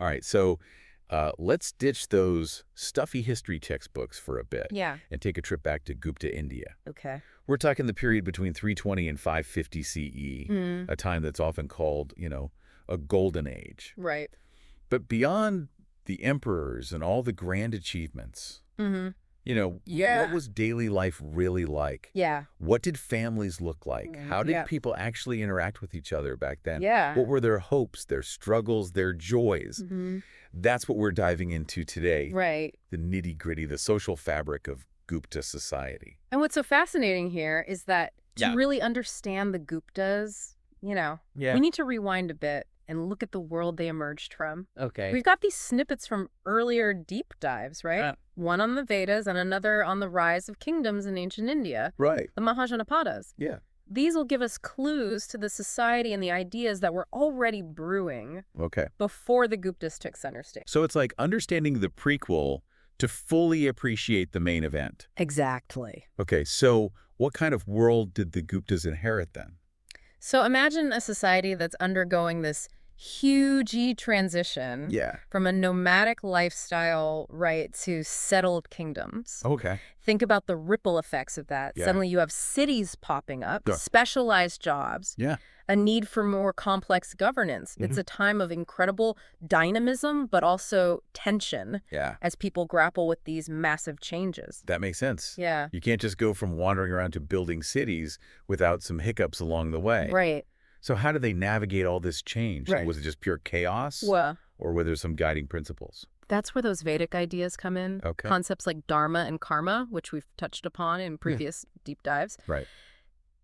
All right, so let's ditch those stuffy history textbooks for a bit Yeah. and take a trip back to Gupta, India. Okay. We're talking the period between 320 and 550 CE, Mm. a time that's often called, a golden age. Right. But beyond the emperors and all the grand achievements, Mm-hmm. what was daily life really like? Yeah. What did families look like? How did Yeah. people actually interact with each other back then? Yeah. What were their hopes, their struggles, their joys? Mm-hmm. That's what we're diving into today. Right. The nitty-gritty, the social fabric of Gupta society. And what's so fascinating here is that to Yeah. really understand the Guptas, we need to rewind a bit and look at the world they emerged from. Okay. We've got these snippets from earlier deep dives, right? One on the Vedas and another on the rise of kingdoms in ancient India, Right. the Mahajanapadas. Yeah. These will give us clues to the society and the ideas that were already brewing Okay. before the Guptas took center stage. So it's like understanding the prequel to fully appreciate the main event. Exactly. Okay, so what kind of world did the Guptas inherit then? So imagine a society that's undergoing this huge transition from a nomadic lifestyle, right, to settled kingdoms. Okay. Think about the ripple effects of that. Yeah. Suddenly you have cities popping up, Yeah. specialized jobs, Yeah. a need for more complex governance. It's a time of incredible dynamism, but also tension Yeah. as people grapple with these massive changes. That makes sense. Yeah. You can't just go from wandering around to building cities without some hiccups along the way. Right. So how do they navigate all this change? Right. Was it just pure chaos? Well, Or were there some guiding principles? that's where those Vedic ideas come in. Okay. Concepts like Dharma and Karma, which we've touched upon in previous deep dives. Right.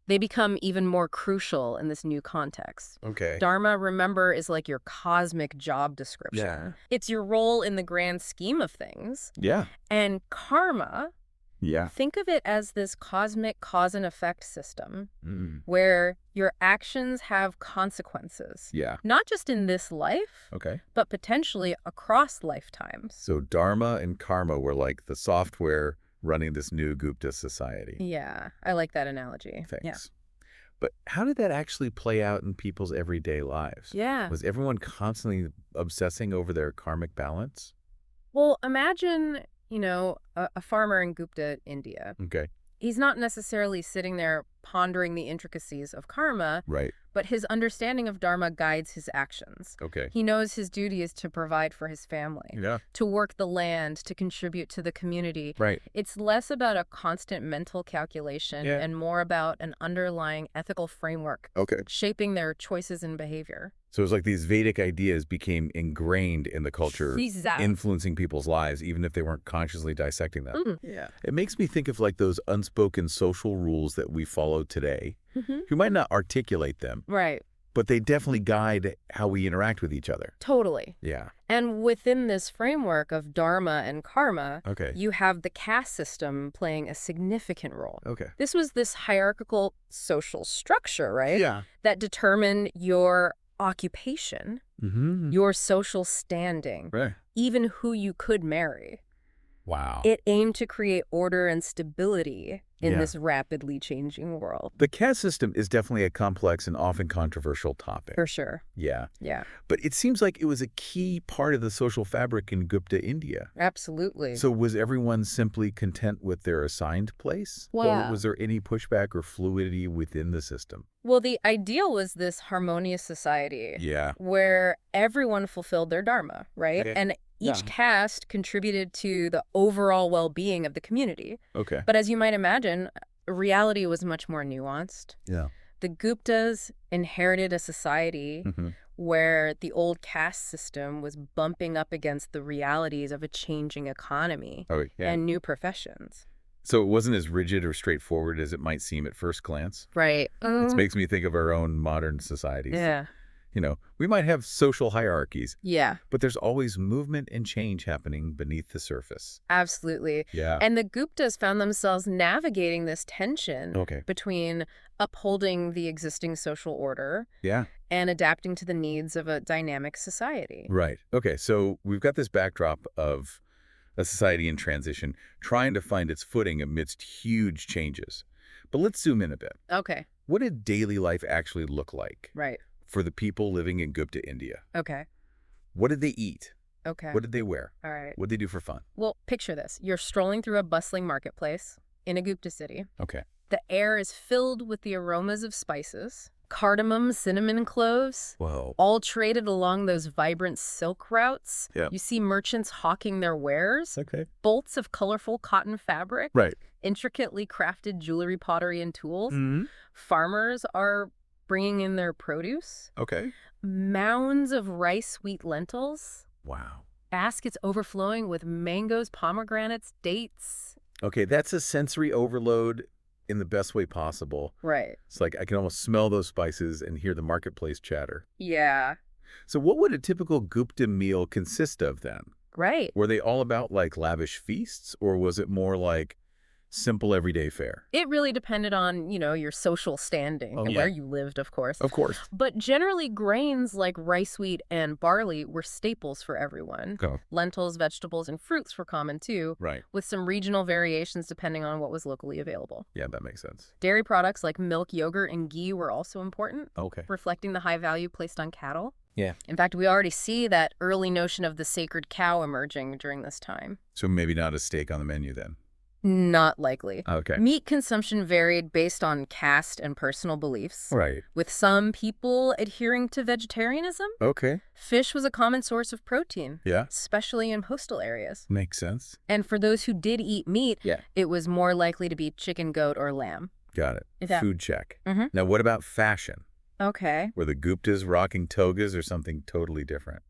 They become even more crucial in this new context. Okay. Dharma, remember, is like your cosmic job description. Yeah. It's your role in the grand scheme of things. Yeah. And karma, Yeah. think of it as this cosmic cause and effect system Mm. where your actions have consequences. Yeah. Not just in this life, Okay. but potentially across lifetimes. So Dharma and Karma were like the software running this new Gupta society. Yeah, I like that analogy. Thanks. But how did that actually play out in people's everyday lives? Yeah. Was everyone constantly obsessing over their karmic balance? Well, imagine, a farmer in Gupta, India. Okay. He's not necessarily sitting there pondering the intricacies of karma, Right. but his understanding of Dharma guides his actions. Okay. He knows his duty is to provide for his family, Yeah. to work the land, to contribute to the community. Right. It's less about a constant mental calculation Yeah. and more about an underlying ethical framework Okay. shaping their choices and behavior. So it's like these Vedic ideas became ingrained in the culture, Exactly. influencing people's lives, even if they weren't consciously dissecting them. Mm. Yeah. It makes me think of like those unspoken social rules that we follow today. Mm-hmm. You might not articulate them, Right. but they definitely guide how we interact with each other. Totally. Yeah. And within this framework of Dharma and Karma, Okay. you have the caste system playing a significant role. Okay. This was this hierarchical social structure, right? Yeah. That determined your occupation, Mm-hmm. your social standing, Right. even who you could marry. Wow. It aimed to create order and stability in Yeah. this rapidly changing world. The caste system is definitely a complex and often controversial topic. For sure. Yeah. Yeah, But it seems like it was a key part of the social fabric in Gupta, India. absolutely. So was everyone simply content with their assigned place? Wow. Or was there any pushback or fluidity within the system? Well, the ideal was this harmonious society Yeah. where everyone fulfilled their dharma, right? Okay. And each caste contributed to the overall well-being of the community. Okay. But as you might imagine, reality was much more nuanced. Yeah. The Guptas inherited a society Mm-hmm. where the old caste system was bumping up against the realities of a changing economy Oh, yeah. and new professions. So it wasn't as rigid or straightforward as it might seem at first glance. Right. It makes me think of our own modern societies. Yeah. We might have social hierarchies, Yeah, but there's always movement and change happening beneath the surface. absolutely. Yeah. And the Guptas found themselves navigating this tension Okay. between upholding the existing social order Yeah. and adapting to the needs of a dynamic society. Right. Okay. So we've got this backdrop of a society in transition, trying to find its footing amidst huge changes. But let's zoom in a bit. Okay, What did daily life actually look like right. for the people living in Gupta, India? Okay. What did they eat? Okay. What did they wear? All right. What did they do for fun? Well, picture this. You're strolling through a bustling marketplace in a Gupta city. Okay. The air is filled with the aromas of spices, cardamom, cinnamon, and cloves, Whoa. all traded along those vibrant silk routes. Yeah. You see merchants hawking their wares, Okay. bolts of colorful cotton fabric, Right. intricately crafted jewelry, pottery, and tools. Mm-hmm. Farmers are bringing in their produce. Okay. Mounds of rice, wheat, lentils. Wow. Baskets overflowing with mangoes, pomegranates, dates. Okay, that's a sensory overload in the best way possible. Right. It's like I can almost smell those spices and hear the marketplace chatter. Yeah. So what would a typical Gupta meal consist of then? Right. Were they all about like lavish feasts, or was it more like simple everyday fare? It really depended on, your social standing and where you lived, of course. Of course. But generally, grains like rice, wheat, and barley were staples for everyone. Okay. Lentils, vegetables, and fruits were common too, Right. with some regional variations depending on what was locally available. Yeah, that makes sense. Dairy products like milk, yogurt, and ghee were also important, Okay. reflecting the high value placed on cattle. Yeah. In fact, we already see that early notion of the sacred cow emerging during this time. So maybe not a steak on the menu then. Not likely. Okay. Meat consumption varied based on caste and personal beliefs, Right. with some people adhering to vegetarianism. Okay. Fish was a common source of protein, Yeah. especially in coastal areas. Makes sense. And for those who did eat meat, it was more likely to be chicken, goat, or lamb. Got it. Food check. Mm-hmm. Now, what about fashion? Okay. Were the Guptas rocking togas or something totally different?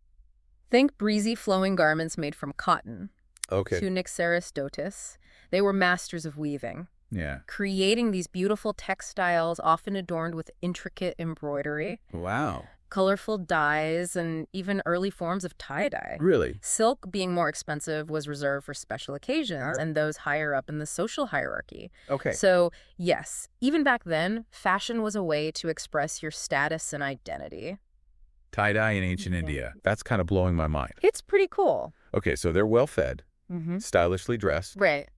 Think breezy flowing garments made from cotton. Okay. Tunics Aristotis. They were masters of weaving, Yeah. creating these beautiful textiles often adorned with intricate embroidery, Wow. colorful dyes, and even early forms of tie-dye. Really? Silk, being more expensive, was reserved for special occasions and those higher up in the social hierarchy. Okay. So, yes, even back then, fashion was a way to express your status and identity. Tie-dye in ancient India. That's kind of blowing my mind. It's pretty cool. Okay, so they're well-fed, stylishly dressed. Right.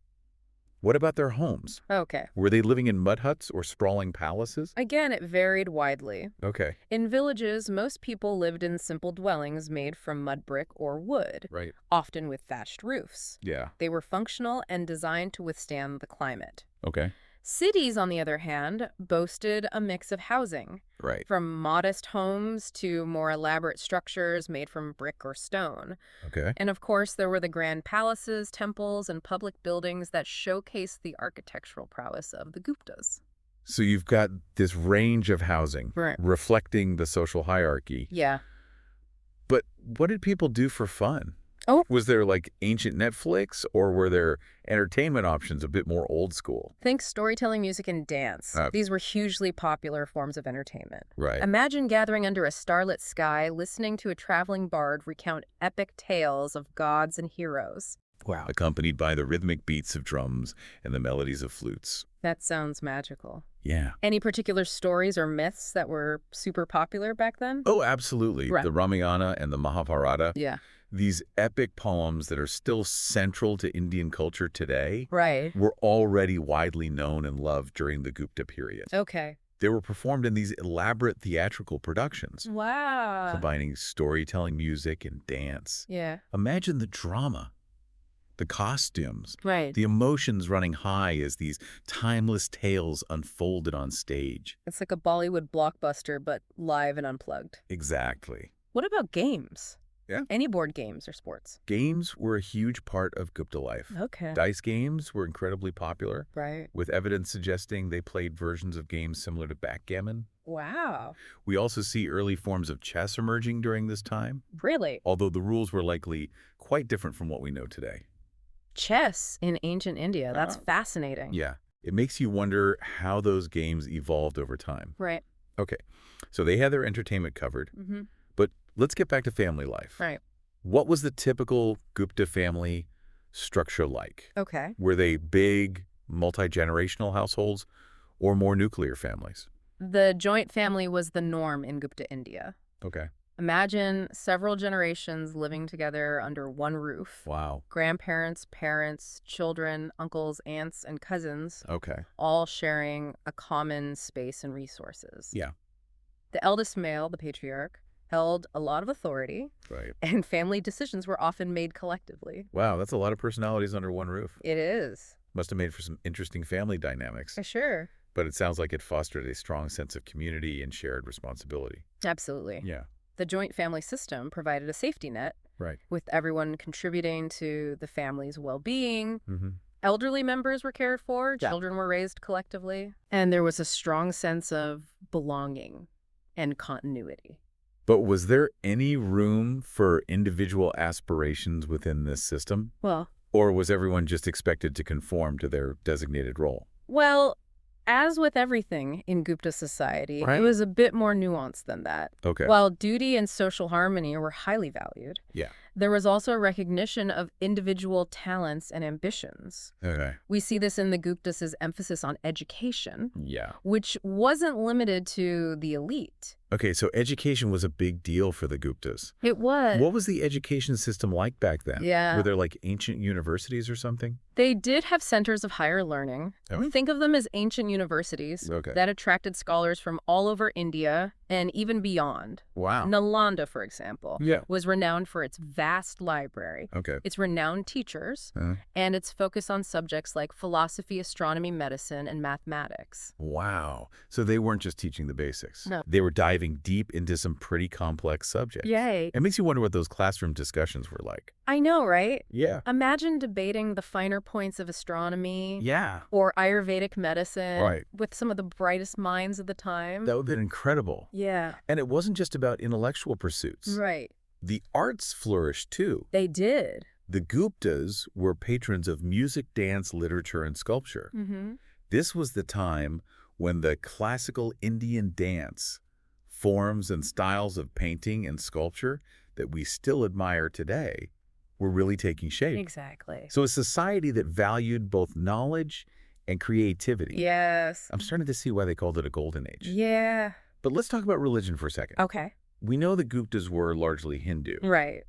What about their homes? Okay. Were they living in mud huts or sprawling palaces? Again, it varied widely. Okay. In villages, most people lived in simple dwellings made from mud brick or wood, Right. often with thatched roofs. Yeah. They were functional and designed to withstand the climate. Okay. Cities, on the other hand, boasted a mix of housing, Right. from modest homes to more elaborate structures made from brick or stone. Okay. And of course, there were the grand palaces, temples, and public buildings that showcased the architectural prowess of the Guptas. So you've got this range of housing Right. reflecting the social hierarchy. Yeah. But what did people do for fun? Oh. Was there like ancient Netflix, or were there entertainment options a bit more old school? Think storytelling, music, and dance. These were hugely popular forms of entertainment. Right. Imagine gathering under a starlit sky, listening to a traveling bard recount epic tales of gods and heroes. Wow. Accompanied by the rhythmic beats of drums and the melodies of flutes. That sounds magical. Yeah. Any particular stories or myths that were super popular back then? Oh, absolutely. Right. The Ramayana and the Mahabharata. Yeah. These epic poems that are still central to Indian culture today Right. were already widely known and loved during the Gupta period. Okay. They were performed in these elaborate theatrical productions, Wow. combining storytelling, music, and dance. Yeah. Imagine the drama, the costumes, Right. the emotions running high as these timeless tales unfolded on stage. It's like a Bollywood blockbuster, but live and unplugged. Exactly. What about games? Yeah. Any board games or sports? Games were a huge part of Gupta life. Okay. Dice games were incredibly popular, Right. with evidence suggesting they played versions of games similar to backgammon. Wow. We also see early forms of chess emerging during this time, Really? although the rules were likely quite different from what we know today. Chess in ancient India. That's fascinating. Yeah. It makes you wonder how those games evolved over time. Right. Okay, so they had their entertainment covered, but let's get back to family life. Right. What was the typical Gupta family structure like? Okay. Were they big, multi-generational households or more nuclear families? The joint family was the norm in Gupta India. Okay. Imagine several generations living together under one roof. Wow. Grandparents, parents, children, uncles, aunts, and cousins, Okay. all sharing a common space and resources. Yeah. The eldest male, the patriarch, held a lot of authority, Right. and family decisions were often made collectively. Wow, that's a lot of personalities under one roof. It is. Must have made for some interesting family dynamics. For sure. But it sounds like it fostered a strong sense of community and shared responsibility. Absolutely. Yeah. The joint family system provided a safety net, Right. with everyone contributing to the family's well-being. Mm-hmm. Elderly members were cared for, children were raised collectively, and there was a strong sense of belonging and continuity. But was there any room for individual aspirations within this system? Well, Or was everyone just expected to conform to their designated role? as with everything in Gupta society, Right. it was a bit more nuanced than that. Okay. While duty and social harmony were highly valued, Yeah. there was also a recognition of individual talents and ambitions. Okay. We see this in the Guptas' emphasis on education, Yeah. which wasn't limited to the elite. Okay, so education was a big deal for the Guptas. It was. What was the education system like back then? Yeah. Were there like ancient universities or something? They did have centers of higher learning. Oh. Think of them as ancient universities that attracted scholars from all over India and even beyond. Wow. Nalanda, for example, Yeah. was renowned for its vast library, Okay. its renowned teachers, Uh-huh. and its focus on subjects like philosophy, astronomy, medicine, and mathematics. Wow. So they weren't just teaching the basics. No. They were diving deep into some pretty complex subjects. Yay. It makes you wonder what those classroom discussions were like. I know, right? Yeah. Imagine debating the finer points of astronomy Yeah. or Ayurvedic medicine Right. with some of the brightest minds of the time. That would have been incredible. Yeah. And it wasn't just about intellectual pursuits. Right. The arts flourished too. They did. The Guptas were patrons of music, dance, literature, and sculpture. Mm-hmm. This was the time when the classical Indian dance, forms and styles of painting and sculpture that we still admire today were really taking shape. Exactly. So a society that valued both knowledge and creativity. Yes. I'm starting to see why they called it a golden age. Yeah. But let's talk about religion for a second. Okay. We know the Guptas were largely Hindu. Right.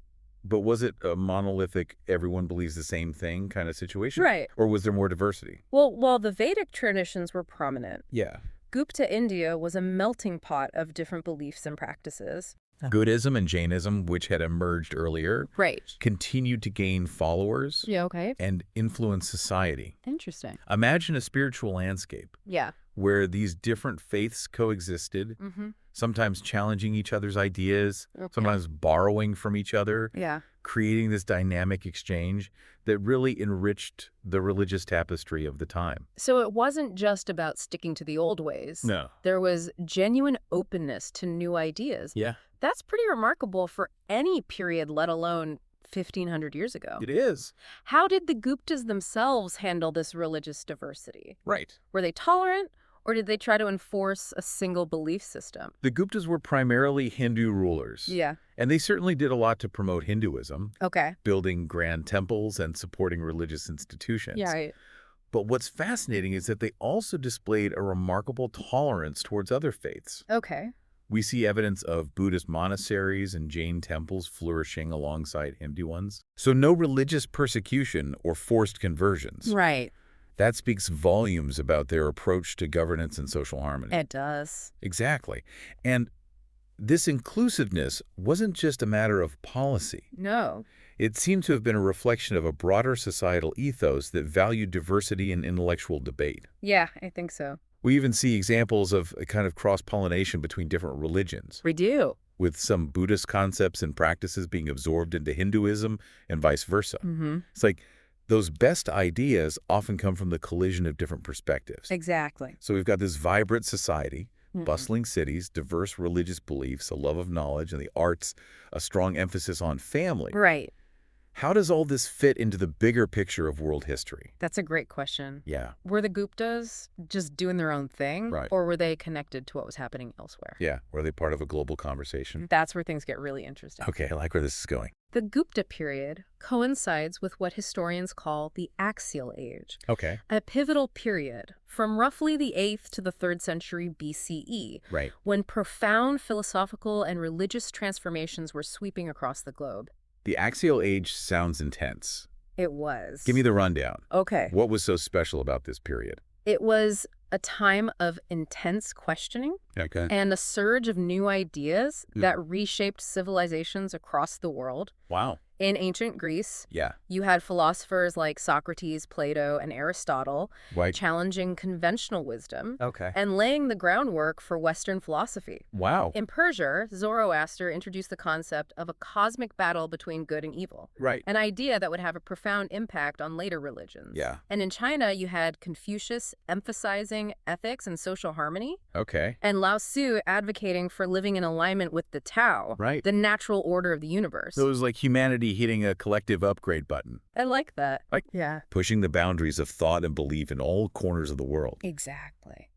But was it a monolithic, everyone believes the same thing kind of situation? Right. Or was there more diversity? Well, while the Vedic traditions were prominent, Yeah. Gupta India was a melting pot of different beliefs and practices. Buddhism and Jainism, which had emerged earlier, Right. continued to gain followers Yeah, okay. and influence society. Interesting. Imagine a spiritual landscape Yeah. where these different faiths coexisted, Mm-hmm. sometimes challenging each other's ideas, Okay. sometimes borrowing from each other, Yeah. creating this dynamic exchange that really enriched the religious tapestry of the time. So it wasn't just about sticking to the old ways. No. There was genuine openness to new ideas. Yeah, That's pretty remarkable for any period, let alone 1,500 years ago. it is. How did the Guptas themselves handle this religious diversity? Right. Were they tolerant, or did they try to enforce a single belief system? The Guptas were primarily Hindu rulers. Yeah. And they certainly did a lot to promote Hinduism, Okay. building grand temples and supporting religious institutions. Yeah, right. But what's fascinating is that they also displayed a remarkable tolerance towards other faiths. Okay. We see evidence of Buddhist monasteries and Jain temples flourishing alongside Hindu ones. So no religious persecution or forced conversions. Right. That speaks volumes about their approach to governance and social harmony. It does. Exactly. And this inclusiveness wasn't just a matter of policy. No. It seemed to have been a reflection of a broader societal ethos that valued diversity and intellectual debate. Yeah, I think so. We even see examples of a kind of cross-pollination between different religions, We do. with some Buddhist concepts and practices being absorbed into Hinduism and vice versa. Mm-hmm. It's like those best ideas often come from the collision of different perspectives. Exactly. So we've got this vibrant society, Mhm. bustling cities, diverse religious beliefs, a love of knowledge and the arts, a strong emphasis on family. Right. How does all this fit into the bigger picture of world history? That's a great question. Yeah, Were the Guptas just doing their own thing? Right. Or were they connected to what was happening elsewhere? yeah. Were they part of a global conversation? That's where things get really interesting. Okay, I like where this is going. The Gupta period coincides with what historians call the Axial Age, Okay. a pivotal period from roughly the 8th to the 3rd century BCE, Right. when profound philosophical and religious transformations were sweeping across the globe. The Axial Age sounds intense. It was. Give me the rundown. Okay. What was so special about this period? It was a time of intense questioning Okay. and a surge of new ideas that reshaped civilizations across the world. Wow. In ancient Greece, Yeah. you had philosophers like Socrates, Plato, and Aristotle Right. challenging conventional wisdom Okay. and laying the groundwork for Western philosophy. Wow. In Persia, Zoroaster introduced the concept of a cosmic battle between good and evil, Right. an idea that would have a profound impact on later religions. Yeah. And in China, you had Confucius emphasizing ethics and social harmony, Okay. and Lao Tzu advocating for living in alignment with the Tao, Right. the natural order of the universe. So it was like humanity hitting a collective upgrade button, I like that. Like- yeah. pushing the boundaries of thought and belief in all corners of the world. Exactly.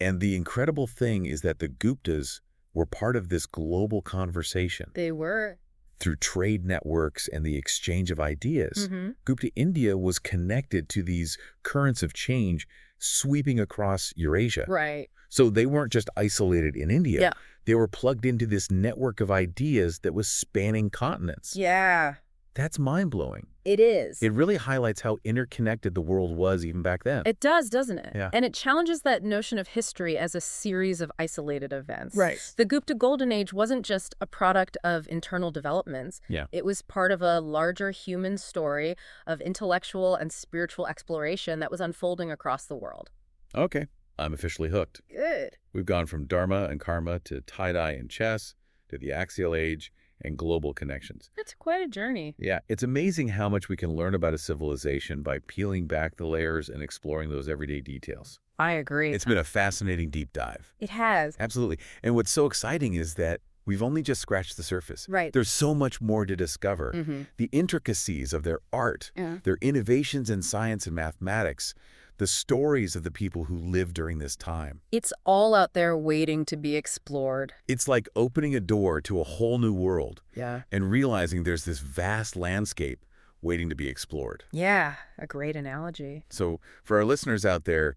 And the incredible thing is that the Guptas were part of this global conversation. They were. Through trade networks and the exchange of ideas, Mm-hmm. Gupta India was connected to these currents of change sweeping across Eurasia. Right. So they weren't just isolated in India. Yeah. They were plugged into this network of ideas that was spanning continents. Yeah, That's mind-blowing. it is. It really highlights how interconnected the world was even back then. It does, doesn't it? Yeah. And it challenges that notion of history as a series of isolated events. Right. The Gupta Golden Age wasn't just a product of internal developments. Yeah. It was part of a larger human story of intellectual and spiritual exploration that was unfolding across the world. Okay, I'm officially hooked. Good. We've gone from Dharma and Karma to tie-dye and chess to the axial age and global connections. It's quite a journey. Yeah, it's amazing how much we can learn about a civilization by peeling back the layers and exploring those everyday details. I agree. It's been a fascinating deep dive. It has. Absolutely. And what's so exciting is that we've only just scratched the surface. Right. There's so much more to discover. Mm-hmm. The intricacies of their art, Yeah. their innovations in science and mathematics, the stories of the people who lived during this time. It's all out there waiting to be explored. It's like opening a door to a whole new world Yeah. and realizing there's this vast landscape waiting to be explored. Yeah, a great analogy. So for our listeners out there,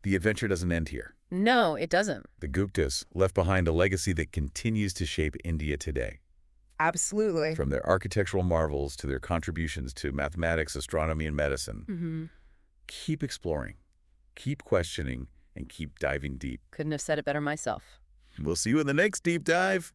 the adventure doesn't end here. No, it doesn't. The Guptas left behind a legacy that continues to shape India today. Absolutely. From their architectural marvels to their contributions to mathematics, astronomy, and medicine. Mm-hmm. Keep exploring, keep questioning, and keep diving deep. Couldn't have said it better myself. We'll see you in the next deep dive.